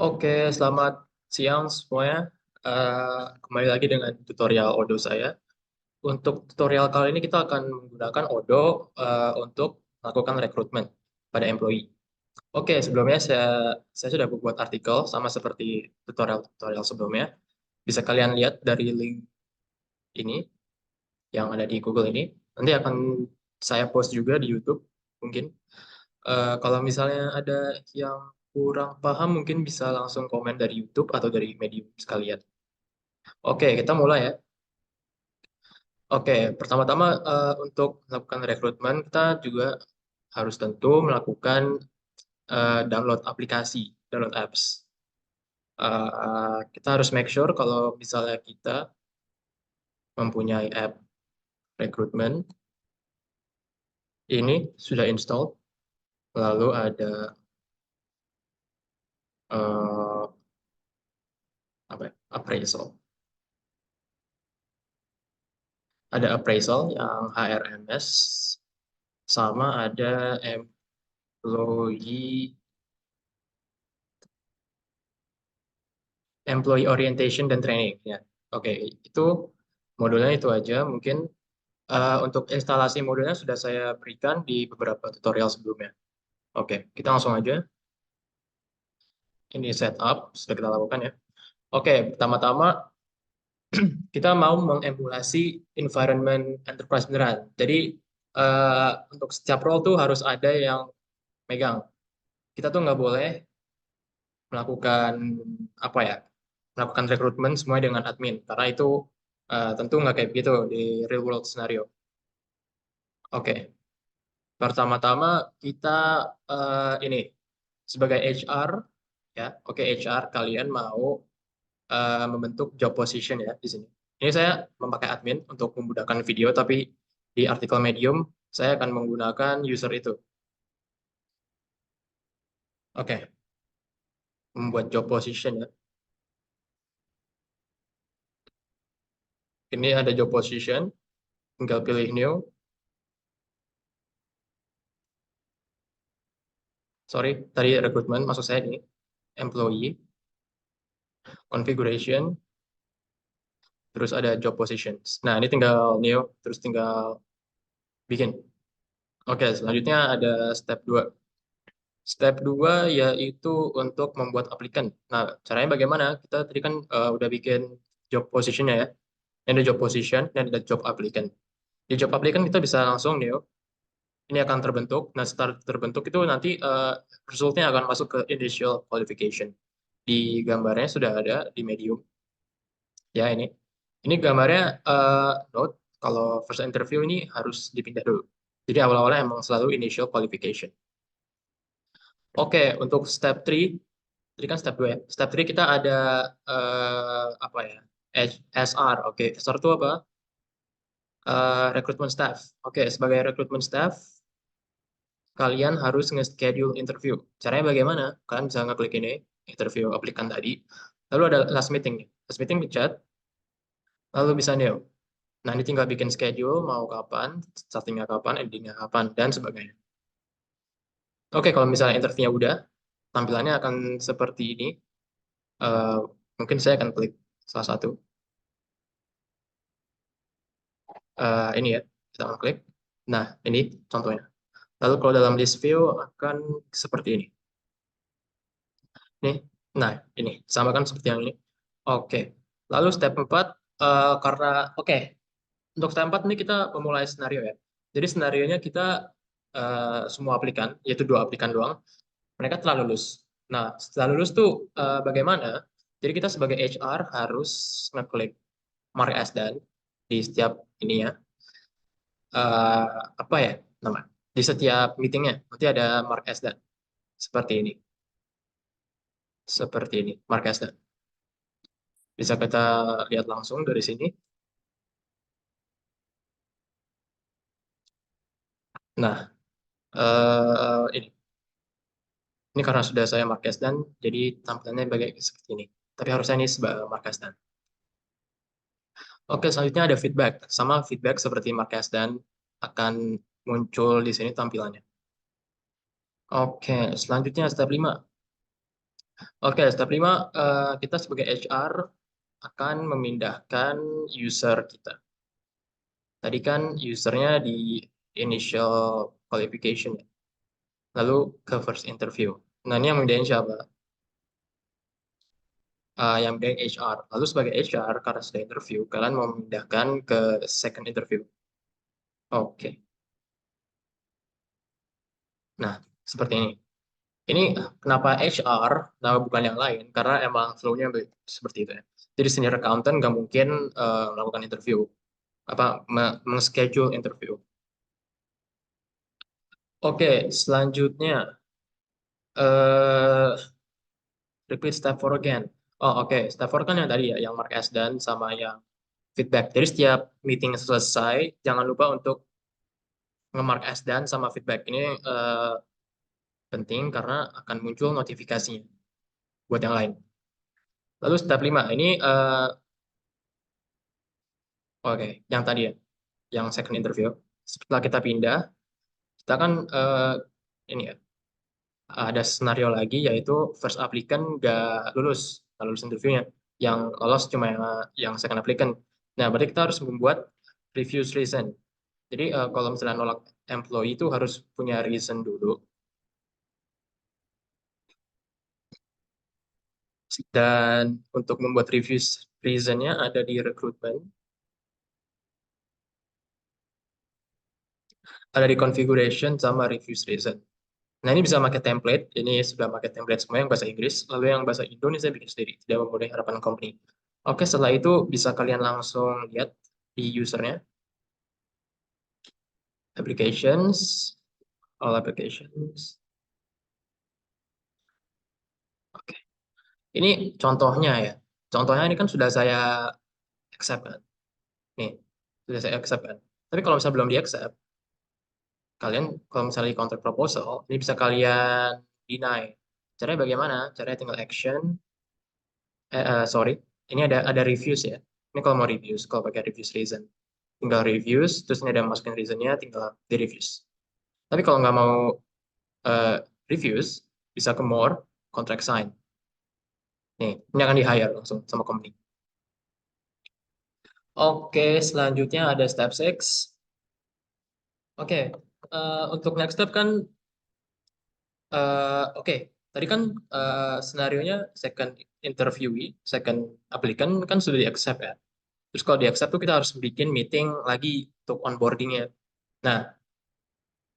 Oke, selamat siang semuanya. Kembali lagi dengan tutorial Odoo saya. Untuk tutorial kali ini kita akan menggunakan Odoo untuk melakukan rekrutmen pada employee. Oke, sebelumnya saya sudah membuat artikel sama seperti tutorial-tutorial sebelumnya. Bisa kalian lihat dari link ini yang ada di Google ini. Nanti akan saya post juga di YouTube mungkin. Kalau misalnya ada yang kurang paham mungkin bisa langsung komen dari YouTube atau dari Medium sekalian. Oke, kita mulai ya. Oke, pertama-tama untuk melakukan rekrutmen kita juga harus tentu melakukan download aplikasi, download apps. Kita harus make sure kalau misalnya kita mempunyai app rekrutmen ini sudah install, lalu ada eh, apa ya, appraisal. Ada appraisal yang HRMS sama ada employee employee orientation dan training ya. Oke, itu modulnya itu aja. Mungkin untuk instalasi modulnya sudah saya berikan di beberapa tutorial sebelumnya. Oke, kita langsung aja. Ini setup sudah kita lakukan ya. Oke, pertama-tama kita mau mengemulasi environment enterprise beneran. Jadi untuk setiap role tuh harus ada yang megang. Kita tuh nggak boleh melakukan apa ya, melakukan rekrutmen semua dengan admin karena itu tentu nggak kayak begitu di real world scenario. Oke, pertama-tama kita ini sebagai HR ya, oke HR kalian mau membentuk job position ya di sini. Ini saya memakai admin untuk memudahkan video, tapi di artikel Medium saya akan menggunakan user itu. Oke, membuat job position ya. Ini ada job position, tinggal pilih new. Sorry, tadi rekrutmen, maksud saya ini employee, configuration, terus ada job positions. Nah, ini tinggal new, terus tinggal bikin. Oke, selanjutnya ada step 2. Step 2 yaitu untuk membuat aplikan. Nah, caranya bagaimana? Kita tadi kan udah bikin job positionnya ya. Ini ada job position, dan ada job applicant. Di job applicant kita bisa langsung new. Ini akan terbentuk. Nah, setelah terbentuk itu nanti resultnya akan masuk ke initial qualification. Di gambarnya sudah ada di Medium. Ya, ini gambarnya note kalau first interview ini harus dipindah dulu. Jadi awal-awalnya emang selalu initial qualification. Oke, untuk step 3, tadi kan step 2 ya. Step 3 kita ada apa ya? SR. Oke, SR itu apa? Recruitment staff. Oke, sebagai recruitment staff, kalian harus nge-schedule interview. Caranya bagaimana? Kalian bisa ngeklik ini, interview aplikan tadi. Lalu ada last meeting. Last meeting di chat, lalu bisa new. Nah, ini tinggal bikin schedule, mau kapan, startingnya kapan, endingnya kapan, dan sebagainya. Oke, kalau misalnya interviewnya udah, tampilannya akan seperti ini. Eh, Mungkin saya akan klik salah satu. Ini ya, kita akan klik. Nah, ini contohnya. Lalu kalau dalam list view akan seperti ini. Nih, nah ini, sama kan seperti yang ini. Oke, lalu step 4, karena, oke, untuk step 4 ini kita memulai skenario ya. Jadi skenarionya kita semua aplikan, yaitu 2 aplikan doang, mereka telah lulus. Nah, setelah lulus tuh bagaimana? Jadi kita sebagai HR harus ngeklik Mark as done di setiap ininya, eh, apa ya nama? Di setiap meetingnya nanti ada Mark as done seperti ini, Mark as done. Bisa kita lihat langsung dari sini. Nah, ini karena sudah saya markas dan jadi tampilannya bagai seperti ini. Tapi harusnya ini sebagai markas dan. Oke, selanjutnya ada feedback. Sama feedback seperti markas dan akan muncul di sini tampilannya. Oke, selanjutnya step 5. Oke, step 5, kita sebagai HR akan memindahkan user kita. Tadi kan usernya di initial qualification, ya. Lalu ke first interview. Nah, ini yang membedain siapa? Yang membedain HR. Lalu sebagai HR, karena sudah interview, kalian mau memindahkan ke second interview. Oke. Nah, seperti ini. Ini kenapa HR, nah bukan yang lain, karena emang flow-nya seperti itu, ya. Jadi senior accountant nggak mungkin melakukan interview, apa meng-schedule interview. Oke, selanjutnya eh repeat step 4 again. Oh, oke, step 4 kan yang tadi ya, yang mark as done sama yang feedback. Jadi setiap meeting selesai, jangan lupa untuk nge-mark as done sama feedback. Ini penting karena akan muncul notifikasinya buat yang lain. Lalu step 5 ini oke, yang tadi ya, yang second interview. Setelah kita pindah, kita kan ini ya, ada scenario lagi yaitu first applicant nggak lulus interviewnya. Yang lolos cuma yang second applicant. Nah, berarti kita harus membuat refuse reason. Jadi kalau misalnya nolak employee itu harus punya reason dulu. Dan untuk membuat refuse reasonnya ada di recruitment, ada di configuration sama refuse reason. Nah, ini bisa pakai template. Ini sudah pakai template semua yang bahasa Inggris. Lalu yang bahasa Indonesia bikin sendiri. Tidak memenuhi harapan company. Oke, setelah itu bisa kalian langsung lihat di usernya. Applications, all applications. Oke. Ini contohnya ya. Contohnya ini kan sudah saya accept kan. Nih, sudah saya accept kan. Tapi kalau misalnya belum di accept, kalian kalau misalnya di counter proposal, ini bisa kalian deny. Caranya bagaimana? Caranya tinggal action, sorry, ini ada reviews ya. Ini kalau mau reviews, kalau pakai reviews reason, tinggal reviews, terus ini ada masukin reasonnya, tinggal di reviews. Tapi kalau nggak mau eh, reviews, bisa ke more, contract sign. Nih, ini akan di hire langsung sama company. Oke, selanjutnya ada step 6. Oke, untuk next step kan, oke, tadi kan scenarionya second interviewee, second applicant kan sudah di accept ya. Terus kalau di accept tuh kita harus bikin meeting lagi untuk onboardingnya. Nah,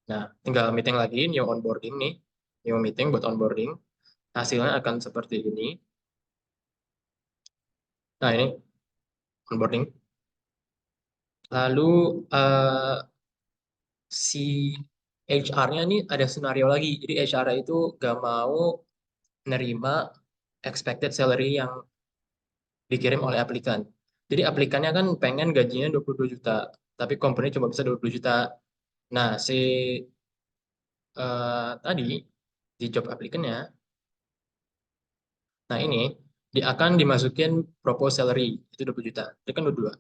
nah, tinggal meeting lagi, new onboarding nih, new meeting buat onboarding. Hasilnya akan seperti ini. Nah, ini onboarding. Lalu si HR-nya nih ada scenario lagi. Jadi HR itu gak mau nerima expected salary yang dikirim oleh aplikan. Jadi aplikannya kan pengen gajinya 22 juta, tapi company cuma bisa 20 juta. Nah, si tadi di job applicant-nya, nah ini dia akan dimasukin propose salary itu 20 juta. Itu kan 22.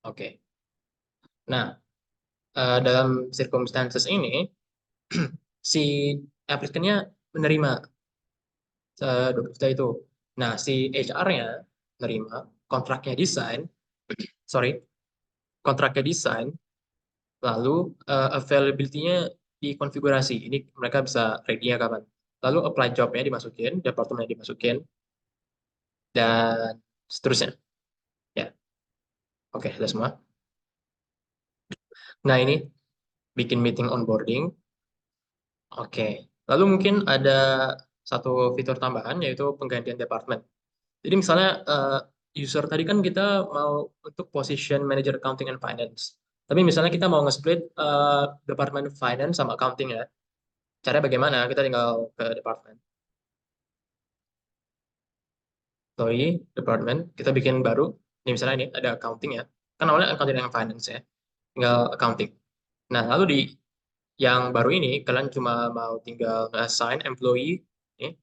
Oke. Nah, dalam circumstances ini si applicant-nya menerima 20 juta itu. Nah, si HR-nya menerima kontraknya desain, sorry, kontraknya desain, lalu availability-nya dikonfigurasi. Ini mereka bisa ready-nya kapan. Lalu apply job-nya dimasukin, departemennya dimasukin, dan seterusnya. Ya, oke, sudah semua. Nah, ini bikin meeting onboarding. Oke. Lalu mungkin ada satu fitur tambahan yaitu penggantian departemen. Jadi misalnya user tadi kan kita mau untuk position manager accounting and finance. Tapi misalnya kita mau nge-split departemen finance sama accounting ya. Caranya bagaimana? Kita tinggal ke departemen. Sorry, departemen. Kita bikin baru. Ini misalnya ini ada accounting ya. Kan awalnya accounting and finance ya. Tinggal accounting. Nah, lalu di yang baru ini kalian cuma mau tinggal assign employee, nih,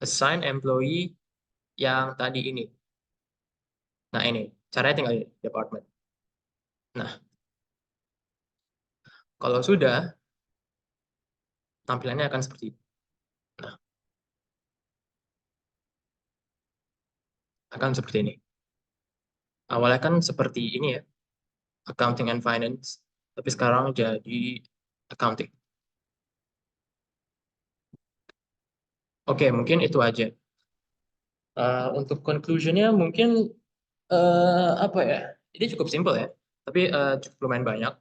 assign employee yang tadi ini. Nah, ini caranya tinggal di department. Nah, kalau sudah tampilannya akan seperti itu. Nah, akan seperti ini. Awalnya kan seperti ini ya, accounting and finance, tapi sekarang jadi accounting. Oke, mungkin itu aja. Untuk conclusionnya mungkin apa ya? Ini cukup simpel ya, tapi cukup lumayan banyak.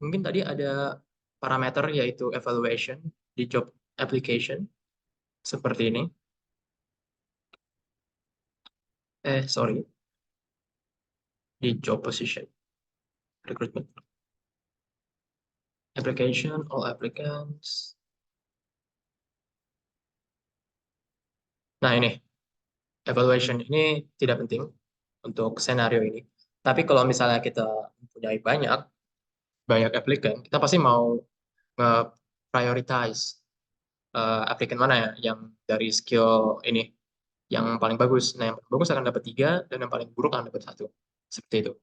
Mungkin tadi ada parameter yaitu evaluation di job application seperti ini. Sorry, di job position recruitment application all applicants. Nah ini evaluation ini tidak penting untuk senario ini. Tapi kalau misalnya kita mempunyai banyak banyak applicant, kita pasti mau nge-prioritize applicant mana ya yang dari skill ini yang paling bagus. Nah, yang paling bagus akan dapat tiga dan yang paling buruk akan dapat satu. Seperti itu.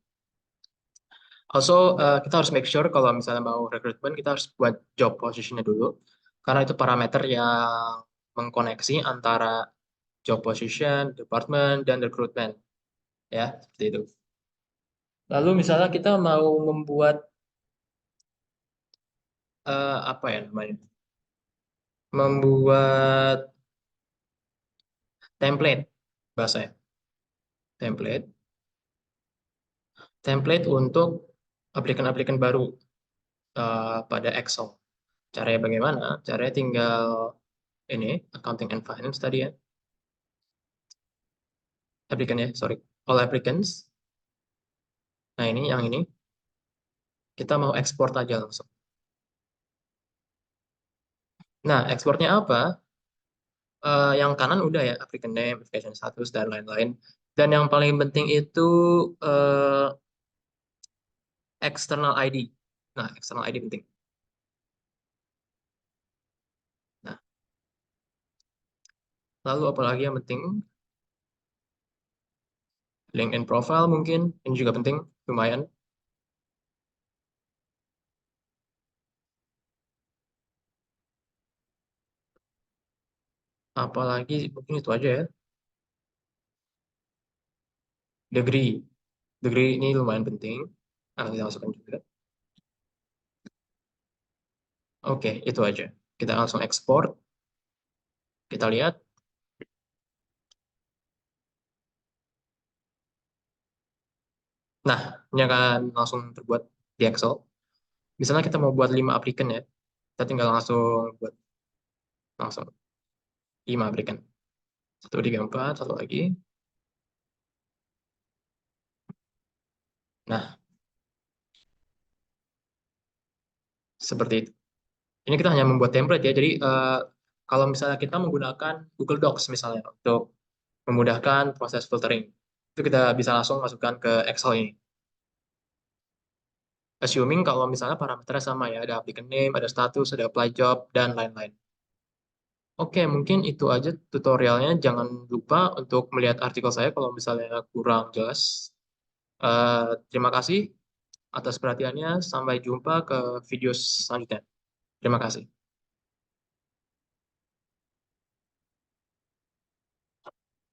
Also, kita harus make sure kalau misalnya mau rekrutmen, kita harus buat job positionnya dulu. Karena itu parameter yang mengkoneksi antara job position, department, dan recruitment. Ya, seperti itu. Lalu misalnya kita mau membuat, apa ya namanya? Membuat template, bahasanya. Template. Template untuk aplikan-aplikan baru pada Excel. Caranya bagaimana? Caranya tinggal ini, accounting and finance tadi ya. Applicant ya, sorry. All applicants. Nah ini, yang ini. Kita mau ekspor aja langsung. Nah, ekspornya apa? Yang kanan udah ya, applicant name, application status, dan lain-lain. Dan yang paling penting itu eh, external ID. Nah, external ID penting. Nah, lalu apa lagi yang penting? LinkedIn profile mungkin. Ini juga penting, lumayan. Apalagi mungkin itu aja ya. Degree. Degree ini lumayan penting. Akan kita masukkan juga. Oke, itu aja. Kita langsung ekspor. Kita lihat. Nah, ini akan langsung terbuat di Excel. Misalnya kita mau buat 5 aplikan ya. Kita tinggal langsung buat langsung 5 aplikan. 1, 3, 4, satu lagi. Nah, seperti itu. Ini kita hanya membuat template ya. Jadi kalau misalnya kita menggunakan Google Docs misalnya untuk memudahkan proses filtering, itu kita bisa langsung masukkan ke Excel ini. Assuming kalau misalnya parameternya sama ya, ada applicant name, ada status, ada apply job, dan lain-lain. Oke, mungkin itu aja tutorialnya. Jangan lupa untuk melihat artikel saya kalau misalnya kurang jelas. Terima kasih atas perhatiannya. Sampai jumpa ke video selanjutnya. Terima kasih.